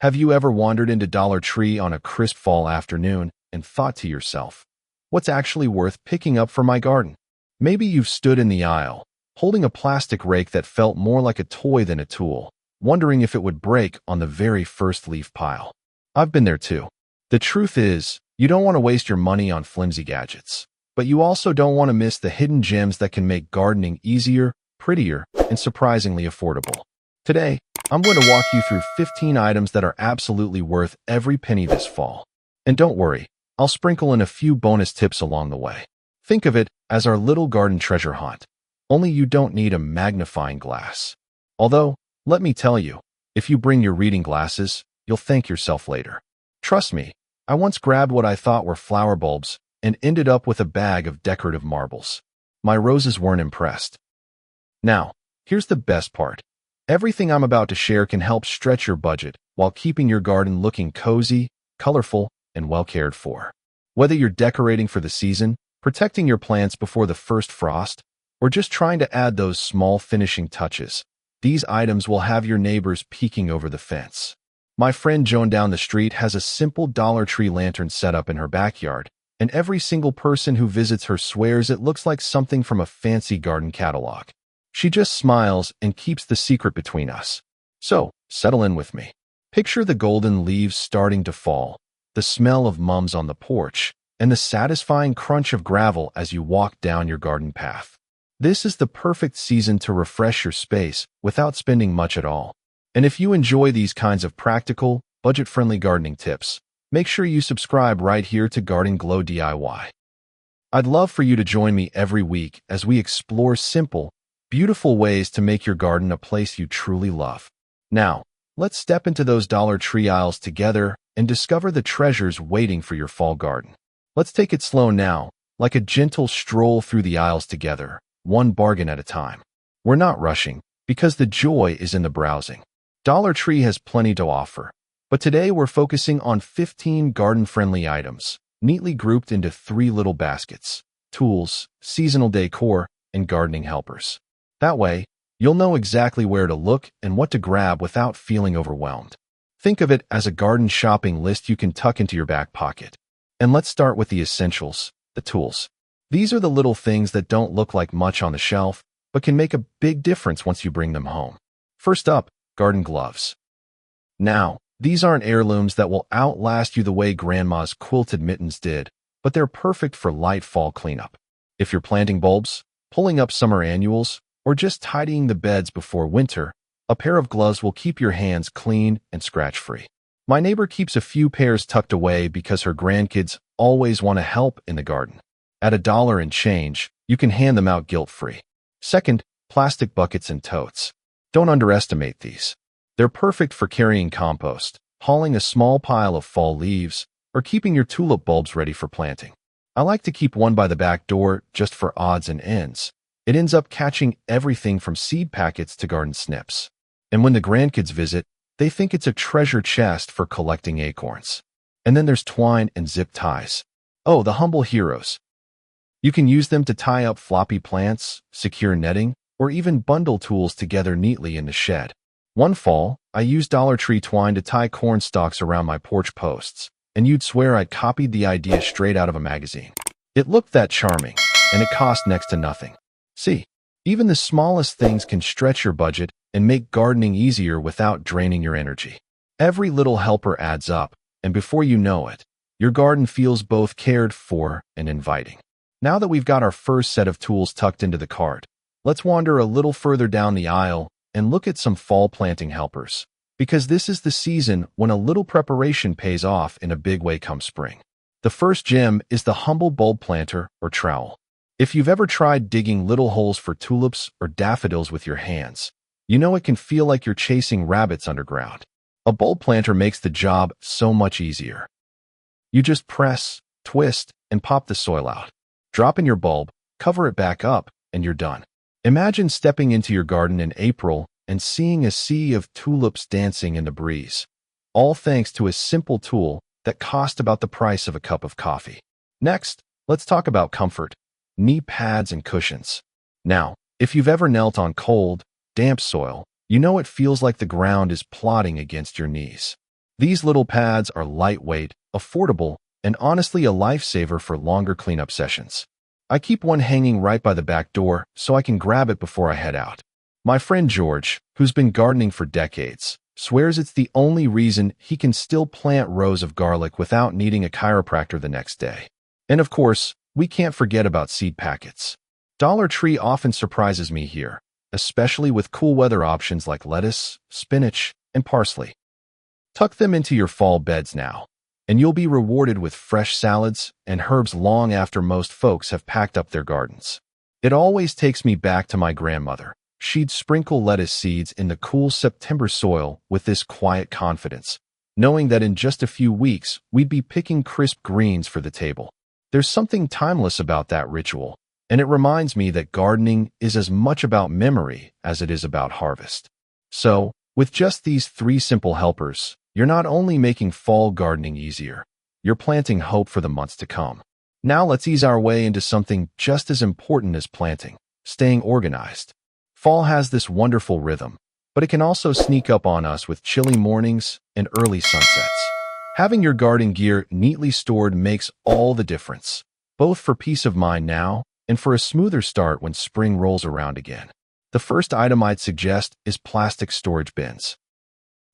Have you ever wandered into Dollar Tree on a crisp fall afternoon and thought to yourself, what's actually worth picking up for my garden? Maybe you've stood in the aisle, holding a plastic rake that felt more like a toy than a tool, wondering if it would break on the very first leaf pile. I've been there too. The truth is, you don't want to waste your money on flimsy gadgets, but you also don't want to miss the hidden gems that can make gardening easier, prettier, and surprisingly affordable. Today, I'm going to walk you through 15 items that are absolutely worth every penny this fall. And don't worry, I'll sprinkle in a few bonus tips along the way. Think of it as our little garden treasure hunt, only you don't need a magnifying glass. Although, let me tell you, if you bring your reading glasses, you'll thank yourself later. Trust me, I once grabbed what I thought were flower bulbs and ended up with a bag of decorative marbles. My roses weren't impressed. Now, here's the best part. Everything I'm about to share can help stretch your budget while keeping your garden looking cozy, colorful, and well cared for. Whether you're decorating for the season, protecting your plants before the first frost, or just trying to add those small finishing touches, these items will have your neighbors peeking over the fence. My friend Joan down the street has a simple Dollar Tree lantern set up in her backyard, and every single person who visits her swears it looks like something from a fancy garden catalog. She just smiles and keeps the secret between us. So, settle in with me. Picture the golden leaves starting to fall, the smell of mums on the porch, and the satisfying crunch of gravel as you walk down your garden path. This is the perfect season to refresh your space without spending much at all. And if you enjoy these kinds of practical, budget-friendly gardening tips, make sure you subscribe right here to Garden Glow DIY. I'd love for you to join me every week as we explore simple, beautiful ways to make your garden a place you truly love. Now, let's step into those Dollar Tree aisles together and discover the treasures waiting for your fall garden. Let's take it slow now, like a gentle stroll through the aisles together, one bargain at a time. We're not rushing, because the joy is in the browsing. Dollar Tree has plenty to offer, but today we're focusing on 15 garden-friendly items, neatly grouped into 3 little baskets: tools, seasonal decor, and gardening helpers. That way, you'll know exactly where to look and what to grab without feeling overwhelmed. Think of it as a garden shopping list you can tuck into your back pocket. And let's start with the essentials, the tools. These are the little things that don't look like much on the shelf, but can make a big difference once you bring them home. First up, garden gloves. Now, these aren't heirlooms that will outlast you the way Grandma's quilted mittens did, but they're perfect for light fall cleanup. If you're planting bulbs, pulling up summer annuals, or just tidying the beds before winter, a pair of gloves will keep your hands clean and scratch-free. My neighbor keeps a few pairs tucked away because her grandkids always want to help in the garden. At $1 and change, you can hand them out guilt-free. Second, plastic buckets and totes. Don't underestimate these. They're perfect for carrying compost, hauling a small pile of fall leaves, or keeping your tulip bulbs ready for planting. I like to keep one by the back door just for odds and ends. It ends up catching everything from seed packets to garden snips. And when the grandkids visit, they think it's a treasure chest for collecting acorns. And then there's twine and zip ties. Oh, the humble heroes. You can use them to tie up floppy plants, secure netting, or even bundle tools together neatly in the shed. One fall, I used Dollar Tree twine to tie corn stalks around my porch posts, and you'd swear I'd copied the idea straight out of a magazine. It looked that charming, and it cost next to nothing. See, even the smallest things can stretch your budget and make gardening easier without draining your energy. Every little helper adds up, and before you know it, your garden feels both cared for and inviting. Now that we've got our first set of tools tucked into the cart, let's wander a little further down the aisle and look at some fall planting helpers, because this is the season when a little preparation pays off in a big way come spring. The first gem is the humble bulb planter or trowel. If you've ever tried digging little holes for tulips or daffodils with your hands, you know it can feel like you're chasing rabbits underground. A bulb planter makes the job so much easier. You just press, twist, and pop the soil out. Drop in your bulb, cover it back up, and you're done. Imagine stepping into your garden in April and seeing a sea of tulips dancing in the breeze, all thanks to a simple tool that cost about the price of a cup of coffee. Next, let's talk about comfort. Knee pads and cushions. Now, if you've ever knelt on cold, damp soil, you know it feels like the ground is plodding against your knees. These little pads are lightweight, affordable, and honestly a lifesaver for longer cleanup sessions. I keep one hanging right by the back door so I can grab it before I head out. My friend George, who's been gardening for decades, swears it's the only reason he can still plant rows of garlic without needing a chiropractor the next day. And of course, we can't forget about seed packets. Dollar Tree often surprises me here, especially with cool weather options like lettuce, spinach, and parsley. Tuck them into your fall beds now, and you'll be rewarded with fresh salads and herbs long after most folks have packed up their gardens. It always takes me back to my grandmother. She'd sprinkle lettuce seeds in the cool September soil with this quiet confidence, knowing that in just a few weeks we'd be picking crisp greens for the table. There's something timeless about that ritual, and it reminds me that gardening is as much about memory as it is about harvest. So, with just these 3 simple helpers, you're not only making fall gardening easier, you're planting hope for the months to come. Now let's ease our way into something just as important as planting: staying organized. Fall has this wonderful rhythm, but it can also sneak up on us with chilly mornings and early sunsets. Having your garden gear neatly stored makes all the difference, both for peace of mind now and for a smoother start when spring rolls around again. The first item I'd suggest is plastic storage bins.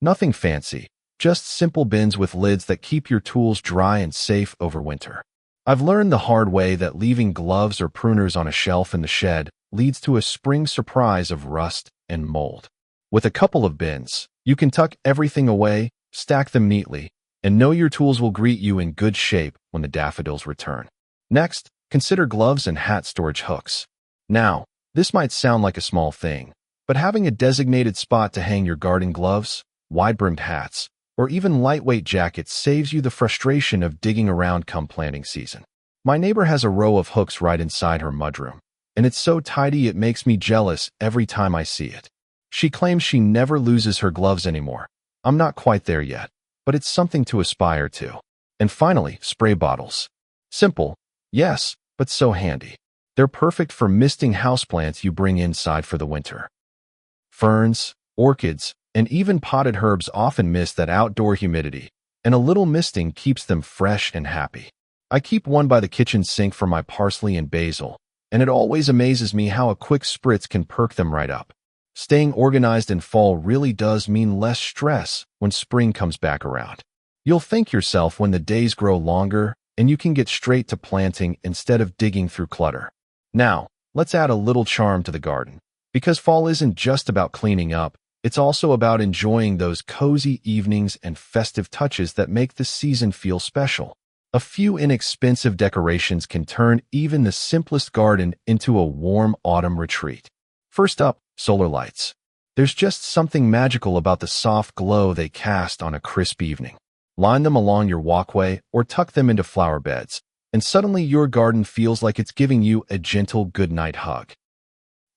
Nothing fancy, just simple bins with lids that keep your tools dry and safe over winter. I've learned the hard way that leaving gloves or pruners on a shelf in the shed leads to a spring surprise of rust and mold. With a couple of bins, you can tuck everything away, stack them neatly, and know your tools will greet you in good shape when the daffodils return. Next, consider gloves and hat storage hooks. Now, this might sound like a small thing, but having a designated spot to hang your garden gloves, wide-brimmed hats, or even lightweight jackets saves you the frustration of digging around come planting season. My neighbor has a row of hooks right inside her mudroom, and it's so tidy it makes me jealous every time I see it. She claims she never loses her gloves anymore. I'm not quite there yet, but it's something to aspire to. And finally, spray bottles. Simple, yes, but so handy. They're perfect for misting houseplants you bring inside for the winter. Ferns, orchids, and even potted herbs often miss that outdoor humidity, and a little misting keeps them fresh and happy. I keep one by the kitchen sink for my parsley and basil, and it always amazes me how a quick spritz can perk them right up. Staying organized in fall really does mean less stress when spring comes back around. You'll thank yourself when the days grow longer and you can get straight to planting instead of digging through clutter. Now, let's add a little charm to the garden, because fall isn't just about cleaning up, it's also about enjoying those cozy evenings and festive touches that make the season feel special. A few inexpensive decorations can turn even the simplest garden into a warm autumn retreat. First up, solar lights. There's just something magical about the soft glow they cast on a crisp evening. Line them along your walkway or tuck them into flower beds, and suddenly your garden feels like it's giving you a gentle goodnight hug.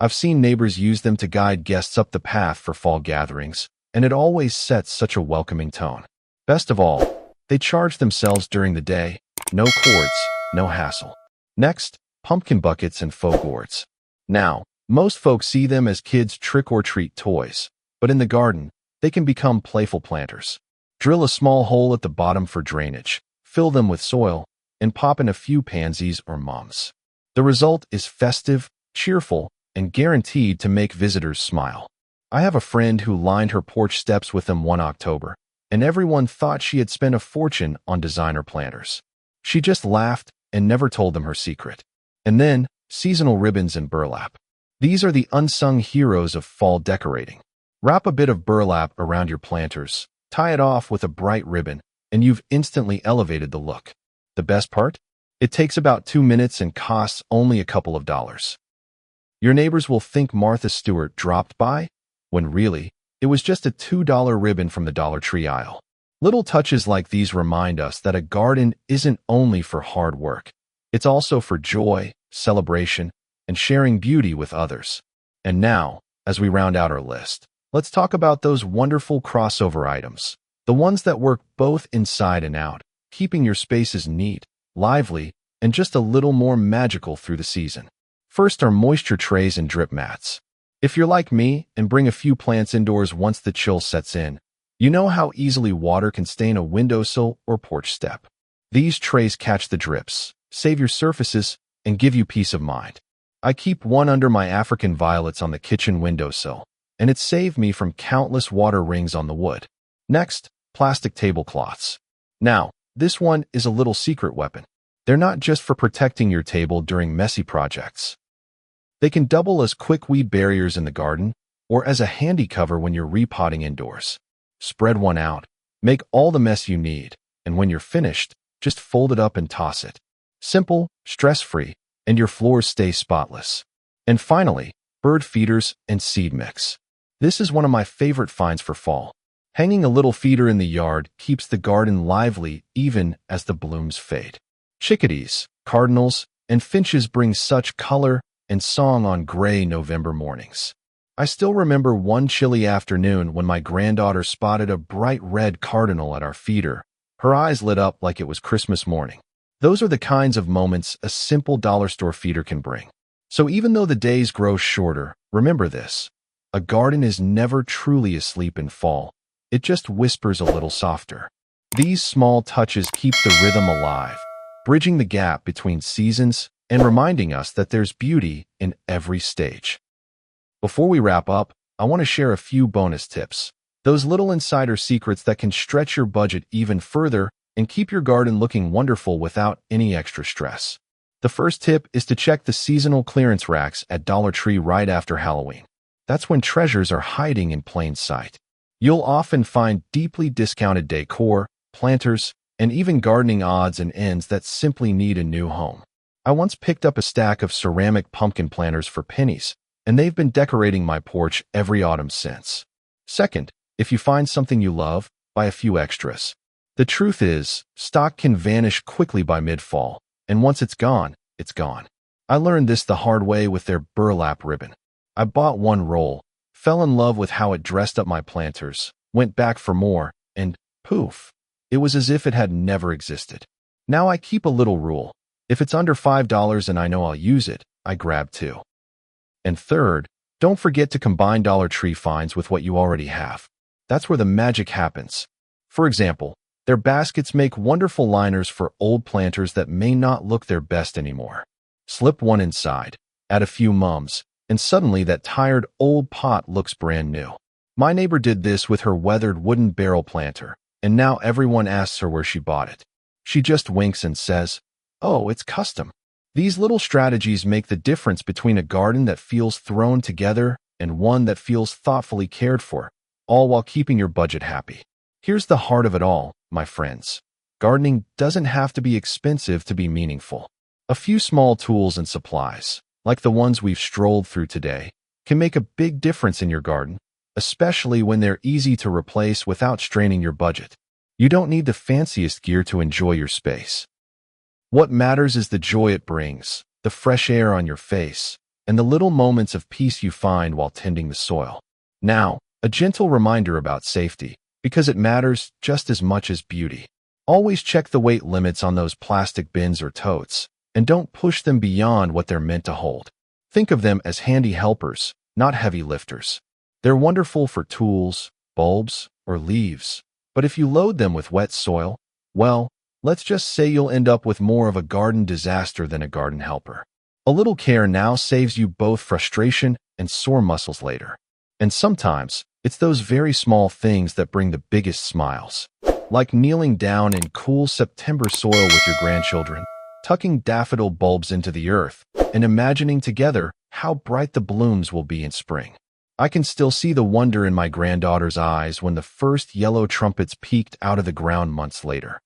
I've seen neighbors use them to guide guests up the path for fall gatherings, and it always sets such a welcoming tone. Best of all, they charge themselves during the day, no cords, no hassle. Next, pumpkin buckets and faux gourds. Now, most folks see them as kids' trick-or-treat toys, but in the garden, they can become playful planters. Drill a small hole at the bottom for drainage, fill them with soil, and pop in a few pansies or mums. The result is festive, cheerful, and guaranteed to make visitors smile. I have a friend who lined her porch steps with them one October, and everyone thought she had spent a fortune on designer planters. She just laughed and never told them her secret. And then, seasonal ribbons and burlap. These are the unsung heroes of fall decorating. Wrap a bit of burlap around your planters, tie it off with a bright ribbon, and you've instantly elevated the look. The best part? It takes about 2 minutes and costs only a couple of dollars. Your neighbors will think Martha Stewart dropped by, when really, it was just a $2 ribbon from the Dollar Tree aisle. Little touches like these remind us that a garden isn't only for hard work. It's also for joy, celebration, and sharing beauty with others. And now, as we round out our list, let's talk about those wonderful crossover items, the ones that work both inside and out, keeping your spaces neat, lively, and just a little more magical through the season. First are moisture trays and drip mats. If you're like me and bring a few plants indoors once the chill sets in, You know how easily water can stain a windowsill or porch step. These trays catch the drips, save your surfaces, and give you peace of mind. I keep one under my African violets on the kitchen windowsill, and it saved me from countless water rings on the wood. Next, plastic tablecloths. Now, this one is a little secret weapon. They're not just for protecting your table during messy projects. They can double as quick weed barriers in the garden or as a handy cover when you're repotting indoors. Spread one out, make all the mess you need, and when you're finished, just fold it up and toss it. Simple, stress-free, and your floors stay spotless. And finally, bird feeders and seed mix. This is one of my favorite finds for fall. Hanging a little feeder in the yard keeps the garden lively even as the blooms fade. Chickadees, cardinals, and finches bring such color and song on gray November mornings. I still remember one chilly afternoon when my granddaughter spotted a bright red cardinal at our feeder. Her eyes lit up like it was Christmas morning. Those are the kinds of moments a simple dollar store feeder can bring. So even though the days grow shorter, remember this: a garden is never truly asleep in fall. It just whispers a little softer. These small touches keep the rhythm alive, bridging the gap between seasons and reminding us that there's beauty in every stage. Before we wrap up, I want to share a few bonus tips. Those little insider secrets that can stretch your budget even further and keep your garden looking wonderful without any extra stress. The first tip is to check the seasonal clearance racks at Dollar Tree right after Halloween. That's when treasures are hiding in plain sight. You'll often find deeply discounted decor, planters, and even gardening odds and ends that simply need a new home. I once picked up a stack of ceramic pumpkin planters for pennies, and they've been decorating my porch every autumn since. Second, if you find something you love, buy a few extras. The truth is, stock can vanish quickly by mid-fall, and once it's gone, it's gone. I learned this the hard way with their burlap ribbon. I bought one roll, fell in love with how it dressed up my planters, went back for more, and poof, it was as if it had never existed. Now I keep a little rule. If it's under $5 and I know I'll use it, I grab two. And third, don't forget to combine Dollar Tree finds with what you already have. That's where the magic happens. For example, their baskets make wonderful liners for old planters that may not look their best anymore. Slip one inside, add a few mums, and suddenly that tired old pot looks brand new. My neighbor did this with her weathered wooden barrel planter, and now everyone asks her where she bought it. She just winks and says, "Oh, it's custom." These little strategies make the difference between a garden that feels thrown together and one that feels thoughtfully cared for, all while keeping your budget happy. Here's the heart of it all, my friends. Gardening doesn't have to be expensive to be meaningful. A few small tools and supplies, like the ones we've strolled through today, can make a big difference in your garden, especially when they're easy to replace without straining your budget. You don't need the fanciest gear to enjoy your space. What matters is the joy it brings, the fresh air on your face, and the little moments of peace you find while tending the soil. Now, a gentle reminder about safety, because it matters just as much as beauty. Always check the weight limits on those plastic bins or totes, and don't push them beyond what they're meant to hold. Think of them as handy helpers, not heavy lifters. They're wonderful for tools, bulbs, or leaves, but if you load them with wet soil, well, let's just say you'll end up with more of a garden disaster than a garden helper. A little care now saves you both frustration and sore muscles later. And sometimes, it's those very small things that bring the biggest smiles. Like kneeling down in cool September soil with your grandchildren, tucking daffodil bulbs into the earth, and imagining together how bright the blooms will be in spring. I can still see the wonder in my granddaughter's eyes when the first yellow trumpets peeked out of the ground months later.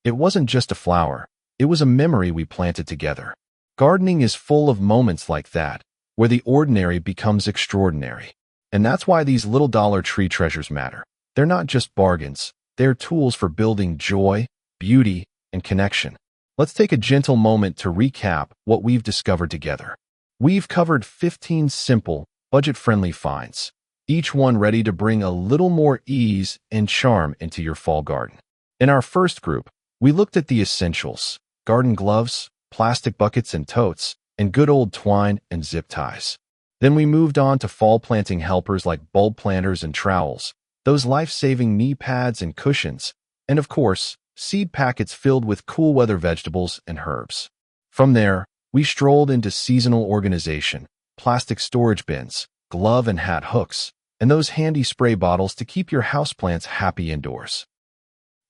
It wasn't just a flower, it was a memory we planted together. Gardening is full of moments like that, where the ordinary becomes extraordinary. And that's why these little Dollar Tree treasures matter. They're not just bargains, they're tools for building joy, beauty, and connection. Let's take a gentle moment to recap what we've discovered together. We've covered 15 simple, budget-friendly finds, each one ready to bring a little more ease and charm into your fall garden. In our first group, we looked at the essentials: garden gloves, plastic buckets and totes, and good old twine and zip ties. Then we moved on to fall planting helpers like bulb planters and trowels, those life-saving knee pads and cushions, and of course, seed packets filled with cool weather vegetables and herbs. From there, we strolled into seasonal organization, plastic storage bins, glove and hat hooks, and those handy spray bottles to keep your houseplants happy indoors.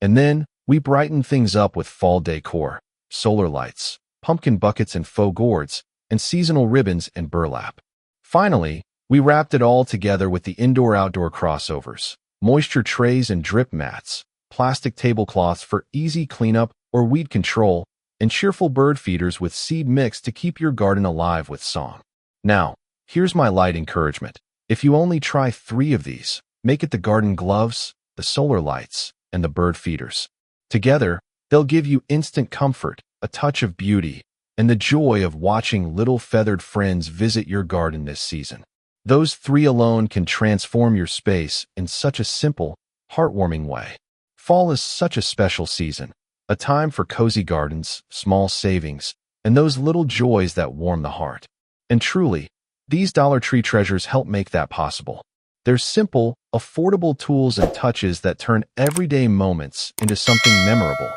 And then, we brightened things up with fall decor, solar lights, pumpkin buckets and faux gourds, and seasonal ribbons and burlap. Finally, we wrapped it all together with the indoor-outdoor crossovers, moisture trays and drip mats, plastic tablecloths for easy cleanup or weed control, and cheerful bird feeders with seed mix to keep your garden alive with song. Now, here's my light encouragement. If you only try 3 of these, make it the garden gloves, the solar lights, and the bird feeders. Together, they'll give you instant comfort, a touch of beauty, and the joy of watching little feathered friends visit your garden this season. Those 3 alone can transform your space in such a simple, heartwarming way. Fall is such a special season, a time for cozy gardens, small savings, and those little joys that warm the heart. And truly, these Dollar Tree treasures help make that possible. They're simple, affordable tools and touches that turn everyday moments into something memorable.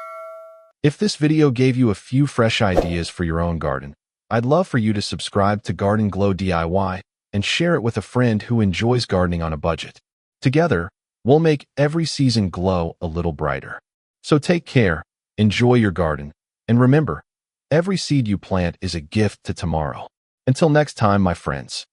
If this video gave you a few fresh ideas for your own garden, I'd love for you to subscribe to Garden Glow DIY and share it with a friend who enjoys gardening on a budget. Together, we'll make every season glow a little brighter. So take care, enjoy your garden, and remember, every seed you plant is a gift to tomorrow. Until next time, my friends.